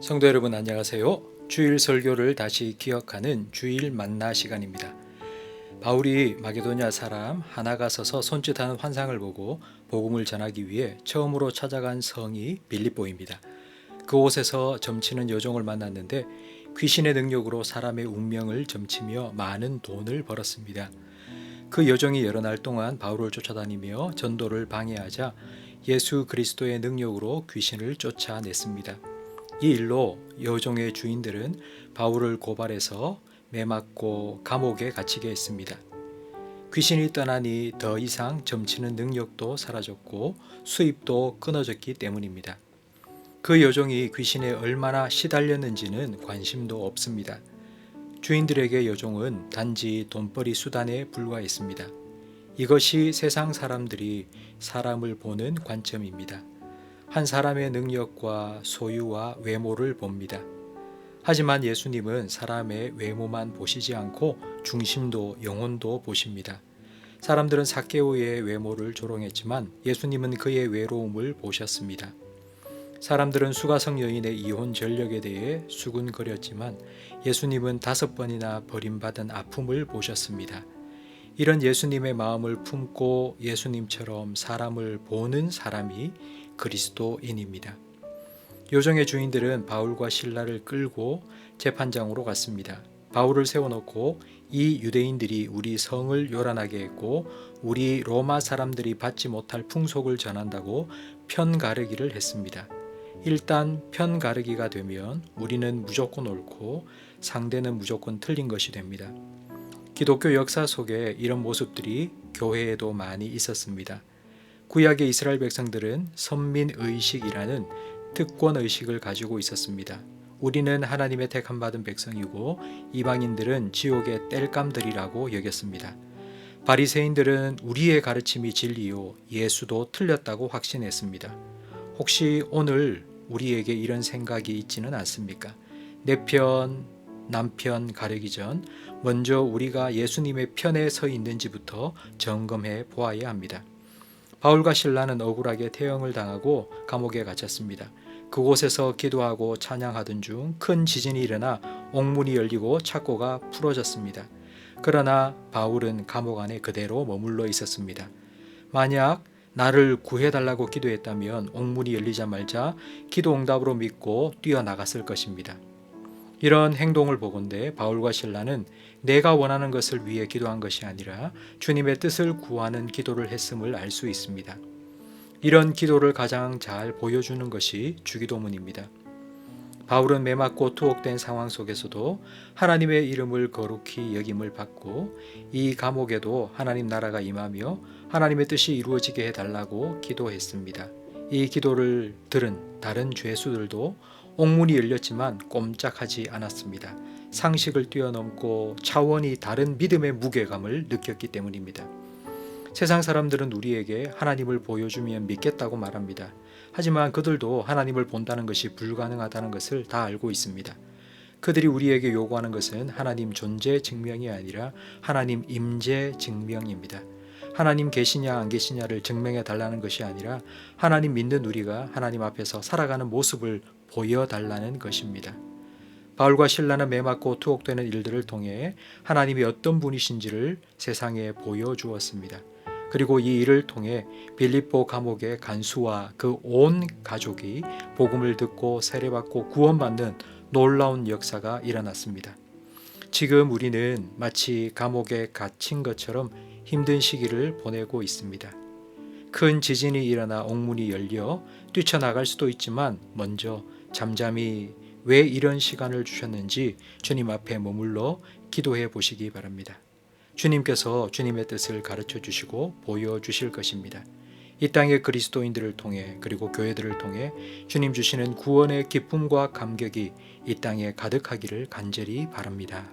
성도 여러분 안녕하세요. 주일 설교를 다시 기억하는 주일 만나 시간입니다. 바울이 마게도냐 사람 하나가 서서 손짓하는 환상을 보고 복음을 전하기 위해 처음으로 찾아간 성이 빌립보입니다. 그곳에서 점치는 여종을 만났는데 귀신의 능력으로 사람의 운명을 점치며 많은 돈을 벌었습니다. 그 여종이 여러 날 동안 바울을 쫓아다니며 전도를 방해하자 예수 그리스도의 능력으로 귀신을 쫓아냈습니다. 이 일로 여종의 주인들은 바울을 고발해서 매맞고 감옥에 갇히게 했습니다. 귀신이 떠나니 더 이상 점치는 능력도 사라졌고 수입도 끊어졌기 때문입니다. 그 여종이 귀신에 얼마나 시달렸는지는 관심도 없습니다. 주인들에게 여종은 단지 돈벌이 수단에 불과했습니다. 이것이 세상 사람들이 사람을 보는 관점입니다. 한 사람의 능력과 소유와 외모를 봅니다. 하지만 예수님은 사람의 외모만 보시지 않고 중심도 영혼도 보십니다. 사람들은 삭개오의 외모를 조롱했지만 예수님은 그의 외로움을 보셨습니다. 사람들은 수가성 여인의 이혼 전력에 대해 수군거렸지만 예수님은 5번이나 버림받은 아픔을 보셨습니다. 이런 예수님의 마음을 품고 예수님처럼 사람을 보는 사람이 그리스도인입니다. 요정의 주인들은 바울과 실라를 끌고 재판장으로 갔습니다. 바울을 세워놓고 이 유대인들이 우리 성을 요란하게 했고 우리 로마 사람들이 받지 못할 풍속을 전한다고 편가르기를 했습니다. 일단 편가르기가 되면 우리는 무조건 옳고 상대는 무조건 틀린 것이 됩니다. 기독교 역사 속에 이런 모습들이 교회에도 많이 있었습니다. 구약의 이스라엘 백성들은 선민의식이라는 특권의식을 가지고 있었습니다. 우리는 하나님의 택함받은 백성이고 이방인들은 지옥의 땔감들이라고 여겼습니다. 바리새인들은 우리의 가르침이 진리요 예수도 틀렸다고 확신했습니다. 혹시 오늘 우리에게 이런 생각이 있지는 않습니까? 내 편, 남편 가르기 전 먼저 우리가 예수님의 편에 서 있는지부터 점검해 보아야 합니다. 바울과 실라는 억울하게 태형을 당하고 감옥에 갇혔습니다. 그곳에서 기도하고 찬양하던 중 큰 지진이 일어나 옥문이 열리고 착고가 풀어졌습니다. 그러나 바울은 감옥 안에 그대로 머물러 있었습니다. 만약 나를 구해달라고 기도했다면 옥문이 열리자마자 기도 응답으로 믿고 뛰어나갔을 것입니다. 이런 행동을 보건대 바울과 실라는 내가 원하는 것을 위해 기도한 것이 아니라 주님의 뜻을 구하는 기도를 했음을 알 수 있습니다. 이런 기도를 가장 잘 보여주는 것이 주기도문입니다. 바울은 매맞고 투옥된 상황 속에서도 하나님의 이름을 거룩히 여김을 받고 이 감옥에도 하나님 나라가 임하며 하나님의 뜻이 이루어지게 해달라고 기도했습니다. 이 기도를 들은 다른 죄수들도 옥문이 열렸지만 꼼짝하지 않았습니다. 상식을 뛰어넘고 차원이 다른 믿음의 무게감을 느꼈기 때문입니다. 세상 사람들은 우리에게 하나님을 보여주면 믿겠다고 말합니다. 하지만 그들도 하나님을 본다는 것이 불가능하다는 것을 다 알고 있습니다. 그들이 우리에게 요구하는 것은 하나님 존재 증명이 아니라 하나님 임재 증명입니다. 하나님 계시냐 안 계시냐를 증명해 달라는 것이 아니라 하나님 믿는 우리가 하나님 앞에서 살아가는 모습을 보여달라는 것입니다. 바울과 실라는 매맞고 투옥되는 일들을 통해 하나님이 어떤 분이신지를 세상에 보여주었습니다. 그리고 이 일을 통해 빌립보 감옥의 간수와 그 온 가족이 복음을 듣고 세례받고 구원받는 놀라운 역사가 일어났습니다. 지금 우리는 마치 감옥에 갇힌 것처럼 힘든 시기를 보내고 있습니다. 큰 지진이 일어나 옥문이 열려 뛰쳐나갈 수도 있지만 먼저 잠잠히 왜 이런 시간을 주셨는지 주님 앞에 머물러 기도해 보시기 바랍니다. 주님께서 주님의 뜻을 가르쳐 주시고 보여주실 것입니다. 이 땅의 그리스도인들을 통해 그리고 교회들을 통해 주님 주시는 구원의 기쁨과 감격이 이 땅에 가득하기를 간절히 바랍니다.